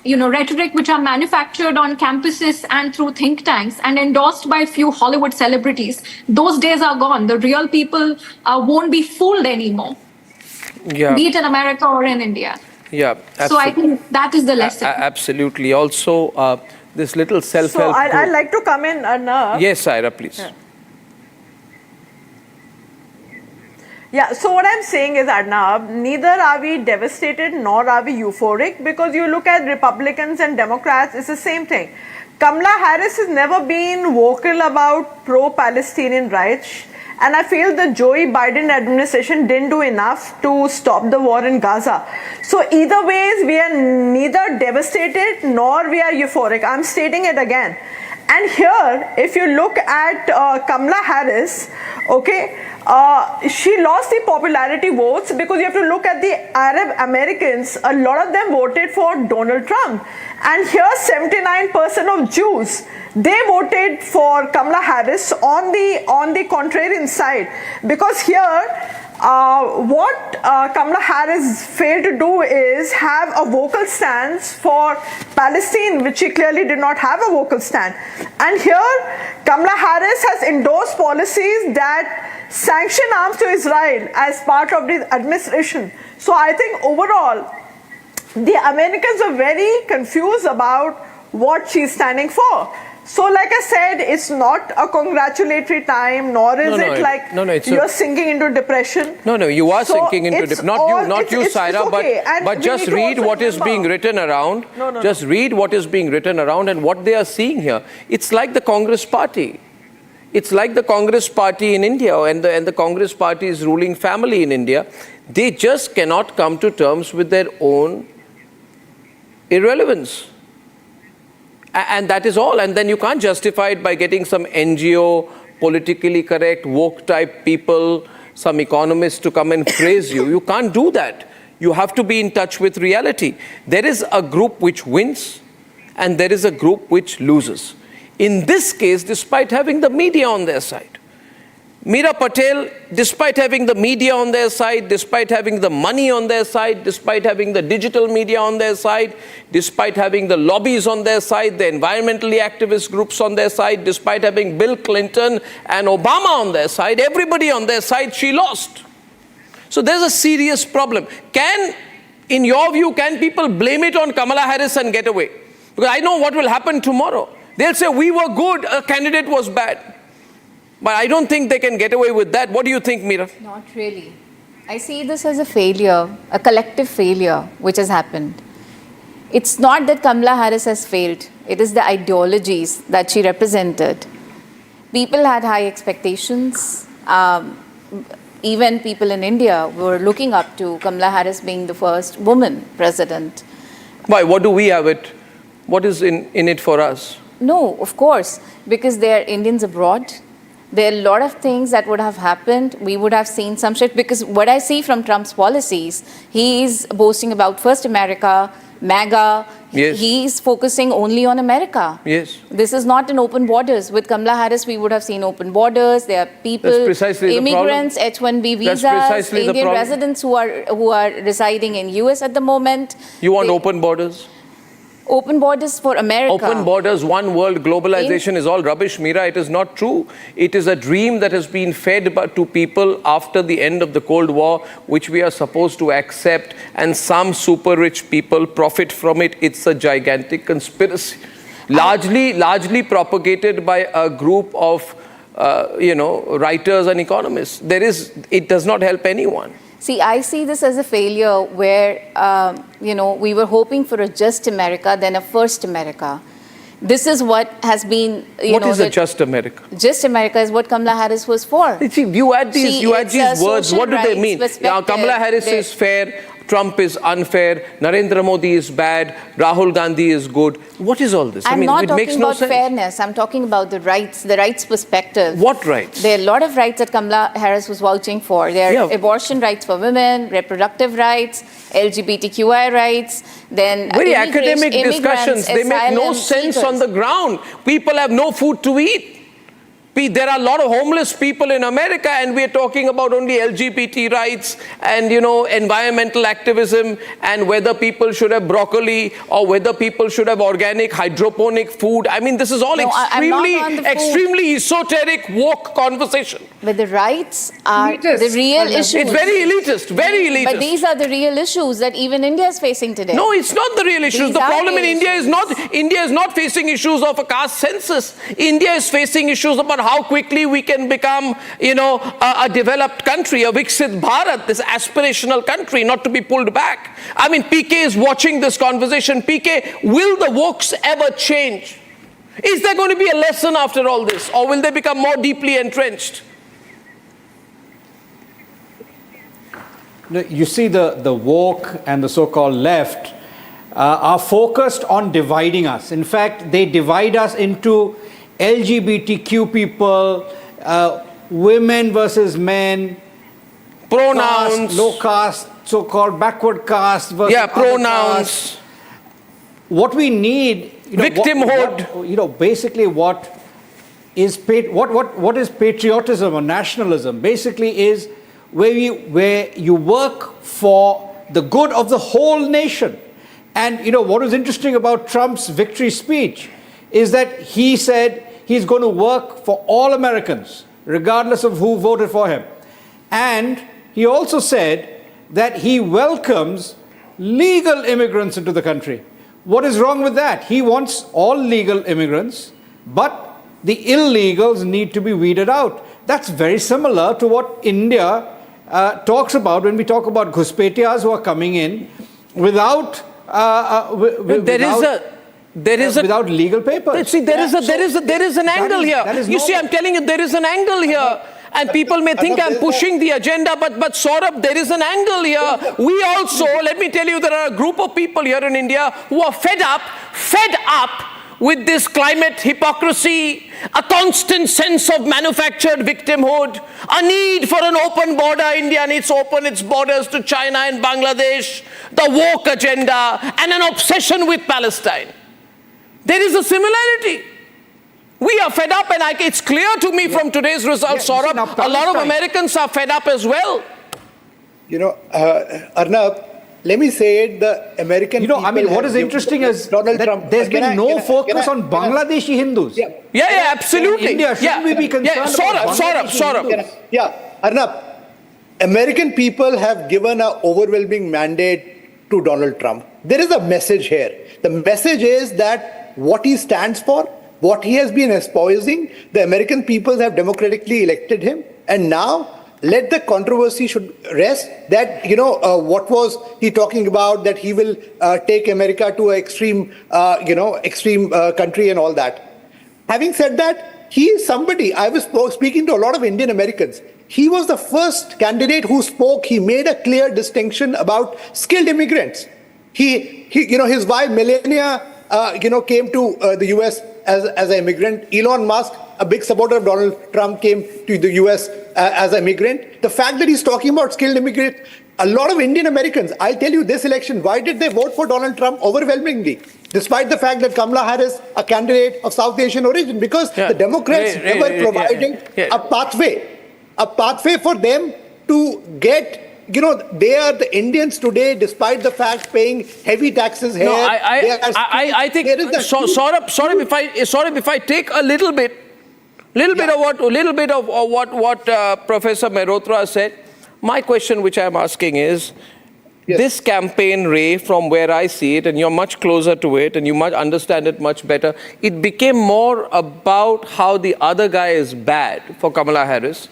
rhetoric which are manufactured on campuses and through think tanks and endorsed by a few Hollywood celebrities. Those days are gone. The real people won't be fooled anymore, be it in America or in India. Yeah, so I think that is the lesson. Absolutely. Also, this little self-help. So I'd like to come in, Arnab. Yes, Saira, please. Yeah, so what I'm saying is, Arnab, neither are we devastated nor are we euphoric, because you look at Republicans and Democrats, it's the same thing. Kamala Harris has never been vocal about pro-Palestinian rights, and I feel the Joe Biden administration didn't do enough to stop the war in Gaza. So either ways, we are neither devastated nor we are euphoric. I'm stating it again. And here, if you look at Kamala Harris, she lost the popularity votes because you have to look at the Arab Americans. A lot of them voted for Donald Trump. And here, 79% of Jews, they voted for Kamala Harris on the contrarian side. Because here, what Kamala Harris failed to do is have a vocal stance for Palestine, which she clearly did not have a vocal stand. And here, Kamala Harris has endorsed policies that sanction arms to Israel as part of the administration. So I think overall, the Americans are very confused about what she's standing for. So like I said, it's not a congratulatory time, nor is you're sinking into depression. No, you are sinking into depression. Not you, Saira, but just read what is being written around. Just read what is being written around and what they are seeing here. It's like the Congress party. It's like the Congress party in India and the Congress party's ruling family in India. They just cannot come to terms with their own irrelevance. And that is all. And then you can't justify it by getting some NGO, politically correct, woke type people, some economists to come and praise you. You can't do that. You have to be in touch with reality. There is a group which wins and there is a group which loses. In this case, despite having the media on their side, Meera Patel, despite having the media on their side, despite having the money on their side, despite having the digital media on their side, despite having the lobbies on their side, the environmentally activist groups on their side, despite having Bill Clinton and Obama on their side, everybody on their side, she lost. So there's a serious problem. in your view, can people blame it on Kamala Harris and get away? Because I know what will happen tomorrow. They'll say, we were good, a candidate was bad. But I don't think they can get away with that. What do you think, Meera? Not really. I see this as a failure, a collective failure which has happened. It's not that Kamala Harris has failed. It is the ideologies that she represented. People had high expectations. Even people in India were looking up to Kamala Harris being the first woman president. Why? What do we have it? What is in it for us? No, of course, because they are Indians abroad. There are a lot of things that would have happened. We would have seen some shift, because what I see from Trump's policies, he is boasting about First America, MAGA. Yes. He is focusing only on America. Yes. This is not an open borders. With Kamala Harris, we would have seen open borders. There are people, That's precisely immigrants, the problem. H-1B That's visas, precisely the Indian problem. residents who are residing in US at the moment. You want open borders? Open borders for America. Open borders, one world, globalization is all rubbish, Meera. It is not true. It is a dream that has been fed to people after the end of the Cold War, which we are supposed to accept, and some super rich people profit from it. It's a gigantic conspiracy, largely propagated by a group of, writers and economists. It does not help anyone. See, I see this as a failure where, we were hoping for a just America, then a first America. This is what has been, What is a just America? Just America is what Kamala Harris was for. See, you add these words, what do they mean? Perspective. Kamala Harris is fair, Trump is unfair, Narendra Modi is bad, Rahul Gandhi is good. What is all this? I'm not it makes talking no about sense. fairness. I'm talking about the rights perspective. What rights? There are a lot of rights that Kamala Harris was vouching for. There are abortion rights for women, reproductive rights, LGBTQI rights, then very academic discussions. They make no sense on the ground. People have no food to eat. There are a lot of homeless people in America, and we're talking about only LGBT rights and, environmental activism, and whether people should have broccoli or whether people should have organic hydroponic food. I mean, this is all extremely esoteric, woke conversation. But the rights are the real issues. It's very elitist, But these are the real issues that even India is facing today. No, it's not the real issues. The problem in India is not facing issues of a caste census. India is facing issues about how quickly we can become, a developed country, a Viksit Bharat, this aspirational country, not to be pulled back. I mean, PK is watching this conversation. PK, will the wokes ever change? Is there going to be a lesson after all this, or will they become more deeply entrenched? You see, the woke and the so-called left are focused on dividing us. In fact, they divide us into LGBTQ people, women versus men, pronouns, caste, low caste, so-called backward caste versus pronouns. What we need, victimhood. Basically what is patriotism or nationalism? Basically is where you work for the good of the whole nation. And what was interesting about Trump's victory speech is that he said he's going to work for all Americans, regardless of who voted for him. And he also said that he welcomes legal immigrants into the country. What is wrong with that? He wants all legal immigrants, but the illegals need to be weeded out. That's very similar to what India talks about when we talk about Ghuspetias who are coming in without without legal papers. See, there is an angle here. You see, I'm telling you, there is an angle here. And people may think I'm pushing the agenda, but Saurabh, there is an angle here. We also, let me tell you, there are a group of people here in India who are fed up with this climate hypocrisy, a constant sense of manufactured victimhood, a need for an open border. India needs to open its borders to China and Bangladesh, the woke agenda, and an obsession with Palestine. There is a similarity. We are fed up, and it's clear to me from today's results, Saurabh, a lot of Americans are fed up as well. Arnab, let me say it, the American people what is interesting is Donald that Trump. there's been no focus on Bangladeshi Hindus. Yeah, absolutely. In India, shouldn't we be concerned about Arnab, American people have given an overwhelming mandate to Donald Trump. There is a message here. The message is that what he stands for, what he has been espousing, the American people have democratically elected him, and now let the controversy should rest that, what was he talking about, that he will take America to an extreme, extreme country and all that. Having said that, he is somebody, I was speaking to a lot of Indian Americans. He was the first candidate who spoke. He made a clear distinction about skilled immigrants. His wife Melania, came to the U.S. as an immigrant. Elon Musk, a big supporter of Donald Trump, came to the U.S. As an immigrant. The fact that he's talking about skilled immigrants, a lot of Indian Americans, I'll tell you this election, why did they vote for Donald Trump overwhelmingly? Despite the fact that Kamala Harris, a candidate of South Asian origin, because the Democrats never provided a pathway for them to get. They are the Indians today, despite the fact paying heavy taxes here. No, I think. Saurabh, if I take a little bit of what Professor Mehrotra said, my question which I'm asking is, this campaign, Ray, from where I see it, and you're much closer to it, and you might understand it much better, it became more about how the other guy is bad for Kamala Harris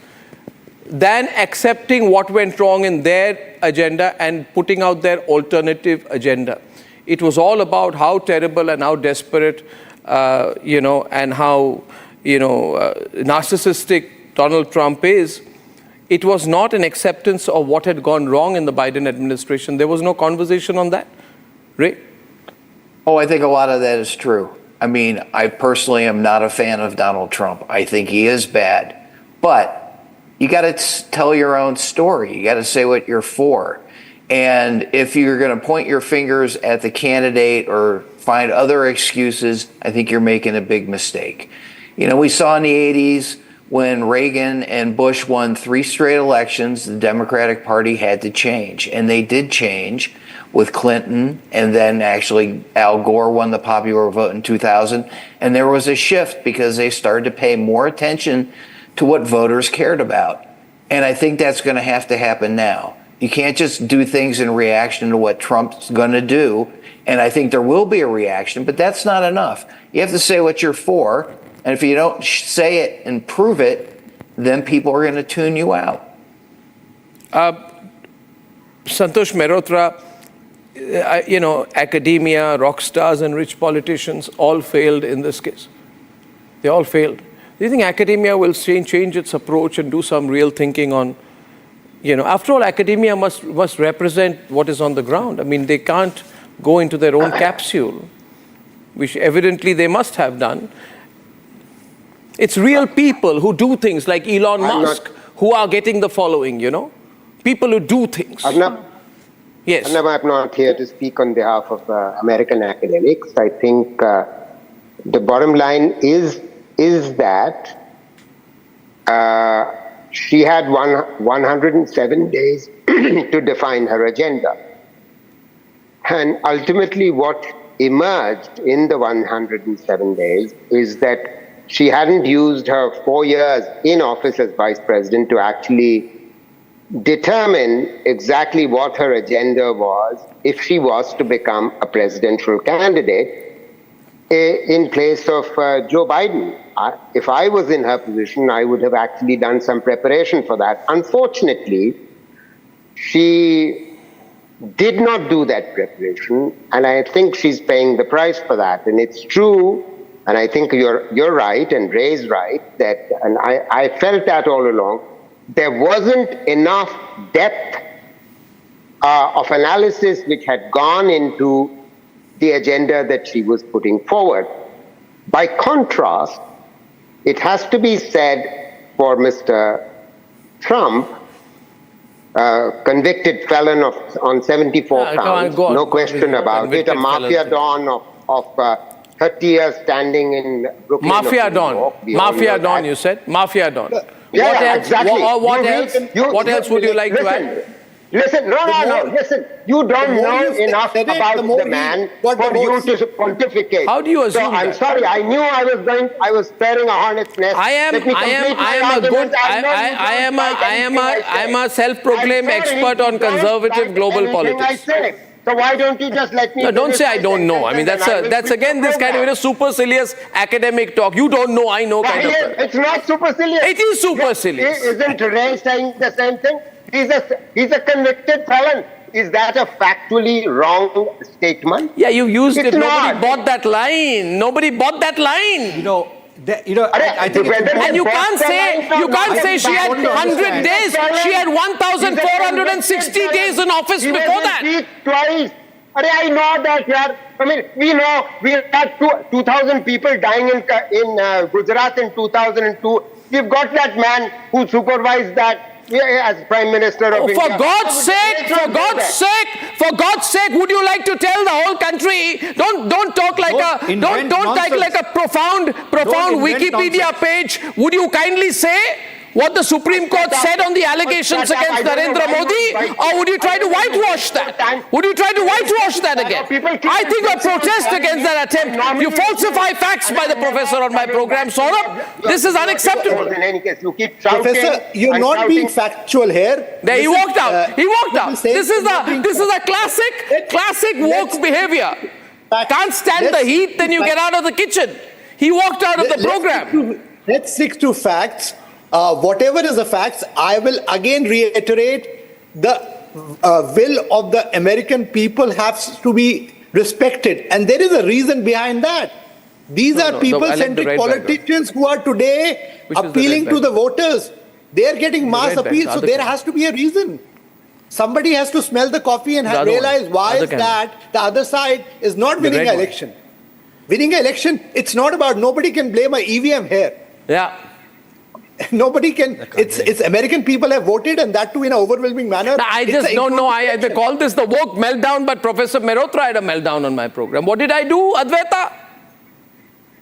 than accepting what went wrong in their agenda and putting out their alternative agenda. It was all about how terrible and how desperate, and how narcissistic Donald Trump is. It was not an acceptance of what had gone wrong in the Biden administration. There was no conversation on that. Ray? Oh, I think a lot of that is true. I mean, I personally am not a fan of Donald Trump. I think he is bad. But you got to tell your own story. You got to say what you're for. And if you're going to point your fingers at the candidate or find other excuses, I think you're making a big mistake. We saw in the 80s when Reagan and Bush won 3 straight elections, the Democratic Party had to change. And they did change with Clinton, and then actually Al Gore won the popular vote in 2000. And there was a shift because they started to pay more attention to what voters cared about. And I think that's going to have to happen now. You can't just do things in reaction to what Trump's going to do. And I think there will be a reaction, but that's not enough. You have to say what you're for. And if you don't say it and prove it, then people are going to tune you out. Santosh Mehrotra, academia, rock stars and rich politicians all failed in this case. They all failed. Do you think academia will change its approach and do some real thinking on, after all, academia must represent what is on the ground. I mean, they can't go into their own capsule, which evidently they must have done. It's real people who do things like Elon Musk who are getting the following, People who do things. Yes. Arnab, I'm not here to speak on behalf of American academics. I think the bottom line is that she had 107 days to define her agenda. And ultimately what emerged in the 107 days is that she hadn't used her 4 years in office as vice president to actually determine exactly what her agenda was if she was to become a presidential candidate in place of Joe Biden. If I was in her position, I would have actually done some preparation for that. Unfortunately, she did not do that preparation, and I think she's paying the price for that. And it's true, and I think you're right, and Ray's right, that, and I felt that all along, there wasn't enough depth of analysis which had gone into the agenda that she was putting forward. By contrast, it has to be said for Mr. Trump, convicted felon on 74 counts, no question about it, a mafia don of 30 years standing in Brooklyn. Mafia don, you said? Mafia don. Yeah, exactly. What else would you like to add? Listen, listen. You don't know enough about the man for you to pontificate. How do you assume that? I'm sorry. I knew I was sparing a hornet's nest. I am a self-proclaimed expert on conservative global politics. So why don't you just let me? No, don't say I don't know. I mean, that's again this kind of supercilious academic talk. You don't know, I know kind of. It's not supercilious. It is supercilious. Isn't Ray saying the same thing? He's a convicted felon. Is that a factually wrong statement? Yeah, you used it's it. Not. Nobody bought that line. Nobody bought that line. I think and you can't say she had 100 days. She had 1,460 days in office before that. Twice. I know that, yaar. I mean, we know we had 2,000 people dying in Gujarat in 2002. We've got that man who supervised that as Prime Minister of India. For God's sake, would you like to tell the whole country? Don't talk like a profound Wikipedia page. Would you kindly say what the Supreme Court said on the allegations against Narendra Modi, or would you try to whitewash that? Would you try to whitewash that again? I think a protest against that attempt. You falsify facts by the professor on my program, Saurabh. This is unacceptable. In any case, you keep Professor, you're not being factual here. He walked out. This is a classic woke behavior. Can't stand the heat, then you get out of the kitchen. He walked out of the program. Let's stick to facts. Whatever is the facts, I will again reiterate the will of the American people has to be respected. And there is a reason behind that. These are people-centric politicians who are today appealing to the voters. They are getting mass appeal, so there has to be a reason. Somebody has to smell the coffee and realize why is that the other side is not winning an election. Winning an election, it's not about, nobody can blame an EVM here. Yeah. Nobody can. It's American people have voted, and that too in an overwhelming manner. I call this the woke meltdown, but Professor Mehrotra had a meltdown on my program. What did I do, Advaita?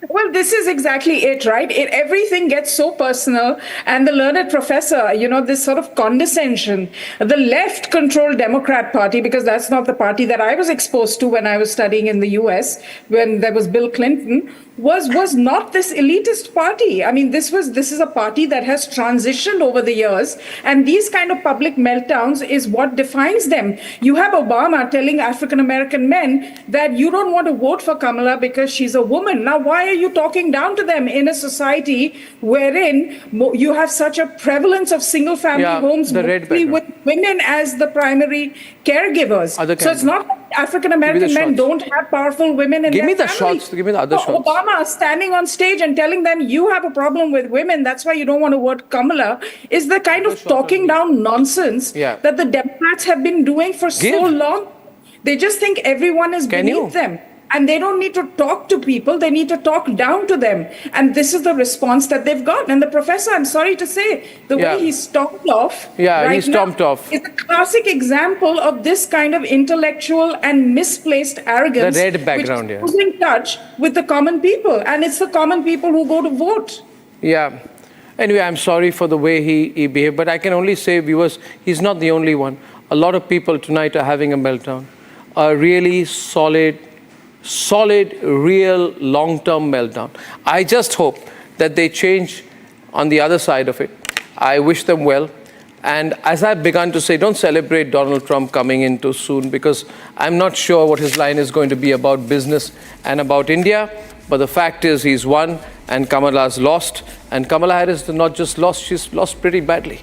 Well, this is exactly it, right? Everything gets so personal, and the learned professor, this sort of condescension, the left-controlled Democrat Party, because that's not the party that I was exposed to when I was studying in the US, when there was Bill Clinton, was not this elitist party. I mean, this is a party that has transitioned over the years, and these kind of public meltdowns is what defines them. You have Obama telling African-American men that you don't want to vote for Kamala because she's a woman. Now, why are you talking down to them in a society wherein you have such a prevalence of single-family homes with women as the primary caregivers? So it's not that African-American men don't have powerful women in their families. Give me the other shots. Obama standing on stage and telling them you have a problem with women, that's why you don't want to vote Kamala, is the kind of talking down nonsense that the Democrats have been doing for so long. They just think everyone is beneath them. And they don't need to talk to people, they need to talk down to them. And this is the response that they've got. And the professor, I'm sorry to say, the way he stomped off is a classic example of this kind of intellectual and misplaced arrogance, the red background, which is losing touch with the common people. And it's the common people who go to vote. Yeah. Anyway, I'm sorry for the way he behaved, but I can only say, viewers, he's not the only one. A lot of people tonight are having a meltdown. A really solid, real, long-term meltdown. I just hope that they change on the other side of it. I wish them well. And as I've begun to say, don't celebrate Donald Trump coming in too soon, because I'm not sure what his line is going to be about business and about India. But the fact is he's won and Kamala's lost. And Kamala Harris not just lost, she's lost pretty badly.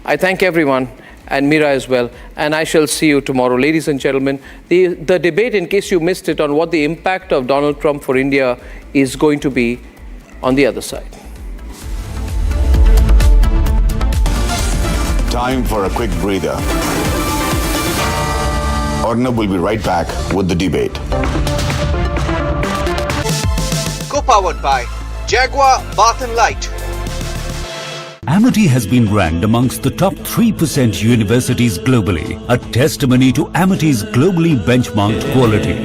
I thank everyone, and Mira as well, and I shall see you tomorrow. Ladies and gentlemen, the debate, in case you missed it, on what the impact of Donald Trump for India is going to be on the other side. Time for a quick breather. Arnab will be right back with the debate. Co-powered by Jaguar Bath & Light. Amity has been ranked amongst the top 3% universities globally, a testimony to Amity's globally benchmarked quality.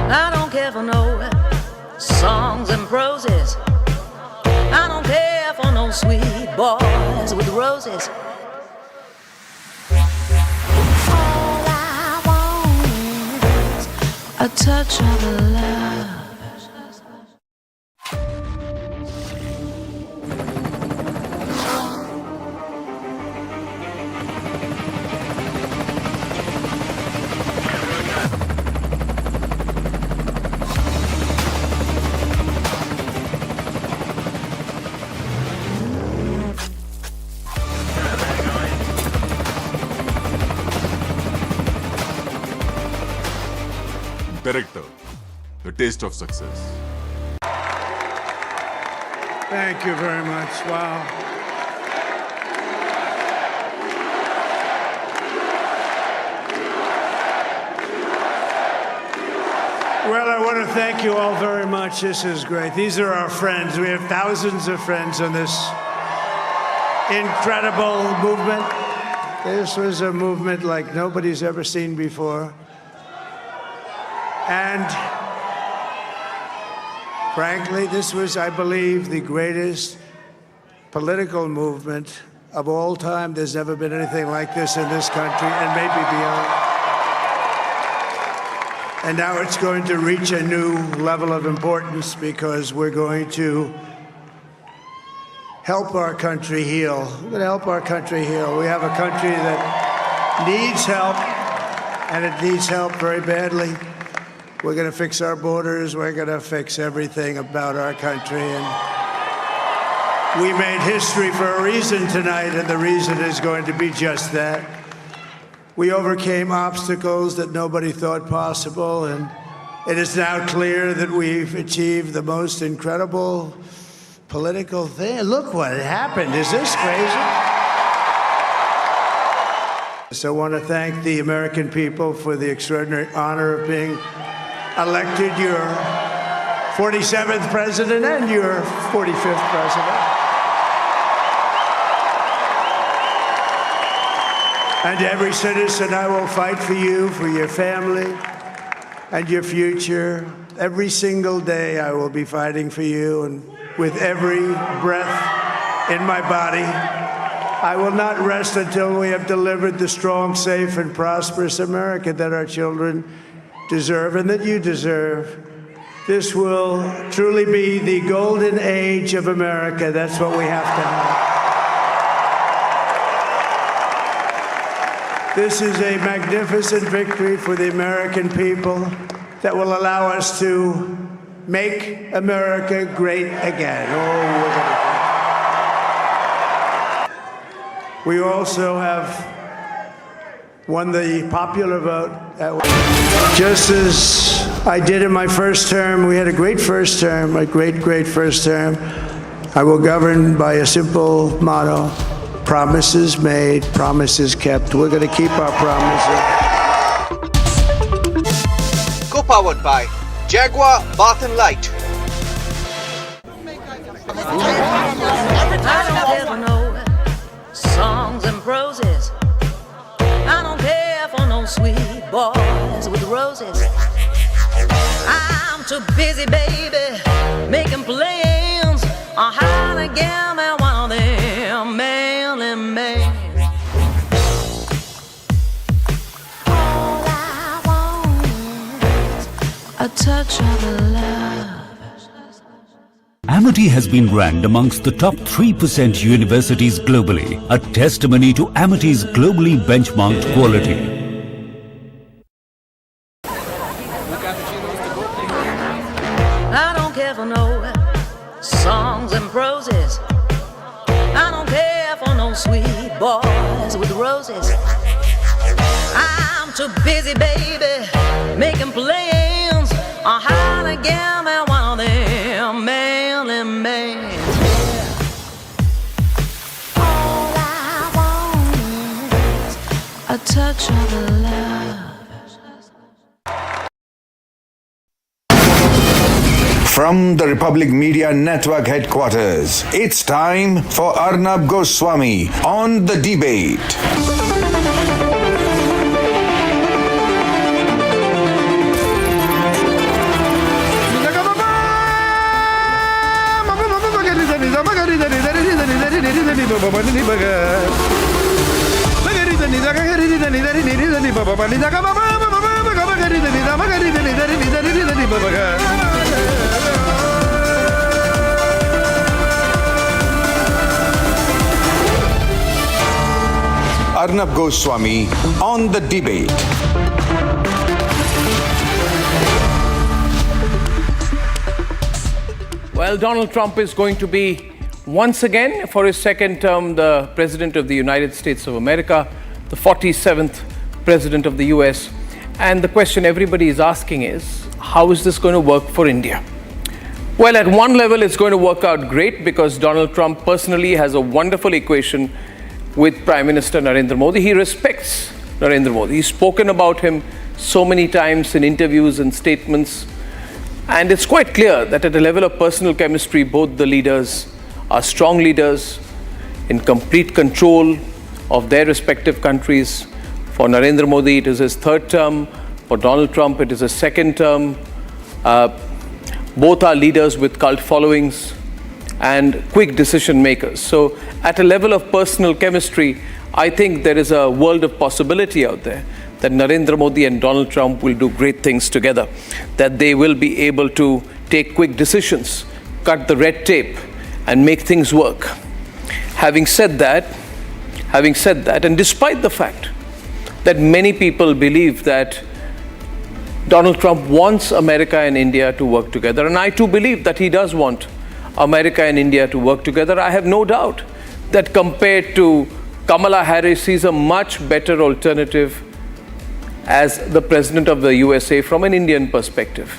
I don't care for no songs and proses. I don't care for no sweet boys with roses. All I want is a touch of love. director, The Taste of Success. Thank you very much. Wow. Well, I want to thank you all very much. This is great. These are our friends. We have thousands of friends on this incredible movement. This was a movement like nobody's ever seen before. And frankly, this was, I believe, the greatest political movement of all time. There's never been anything like this in this country, and maybe beyond. And now it's going to reach a new level of importance because we're going to help our country heal. We're going to help our country heal. We have a country that needs help, and it needs help very badly. We're going to fix our borders. We're going to fix everything about our country. And we made history for a reason tonight, and the reason is going to be just that. We overcame obstacles that nobody thought possible, and it is now clear that we've achieved the most incredible political thing. Look what happened. Is this crazy? So I want to thank the American people for the extraordinary honor of being elected your 47th president and your 45th president. And every citizen, I will fight for you, for your family, and your future. Every single day, I will be fighting for you, and with every breath in my body, I will not rest until we have delivered the strong, safe, and prosperous America that our children deserve and that you deserve. This will truly be the golden age of America. That's what we have to have. This is a magnificent victory for the American people that will allow us to make America great again. We also have won the popular vote. Just as I did in my first term, we had a great first term, a great first term. I will govern by a simple motto: promises made, promises kept. We're going to keep our promises. Co-powered by Jaguar Bath and Light. I don't ever know songs and proses. I don't care for no sweet boys with roses. I'm too busy, baby, making plans on how to get me one of them manly men. All I want is a touch of love. Amity has been ranked amongst the top 3% universities globally, a testimony to Amity's globally benchmarked quality. I don't care for no songs and proses. I don't care for no sweet boys with roses. I'm too busy, baby, making plans on how to get me one of them manly men. All I want is a touch of love. From the Republic Media Network headquarters, it's time for Arnab Goswami on The Debate. Arnab Goswami on The Debate. Well, Donald Trump is going to be once again, for his second term, the President of the United States of America, the 47th President of the US. And the question everybody is asking is, how is this going to work for India? Well, at one level, it's going to work out great because Donald Trump personally has a wonderful equation with Prime Minister Narendra Modi. He respects Narendra Modi. He's spoken about him so many times in interviews and statements. And it's quite clear that at a level of personal chemistry, both the leaders are strong leaders in complete control of their respective countries. For Narendra Modi, it is his third term. For Donald Trump, it is his second term. Both are leaders with cult followings and quick decision makers. So at a level of personal chemistry, I think there is a world of possibility out there that Narendra Modi and Donald Trump will do great things together, that they will be able to take quick decisions, cut the red tape, and make things work. Having said that, and despite the fact that many people believe that Donald Trump wants America and India to work together, and I too believe that he does want America and India to work together, I have no doubt that compared to Kamala Harris, he's a much better alternative as the President of the USA from an Indian perspective.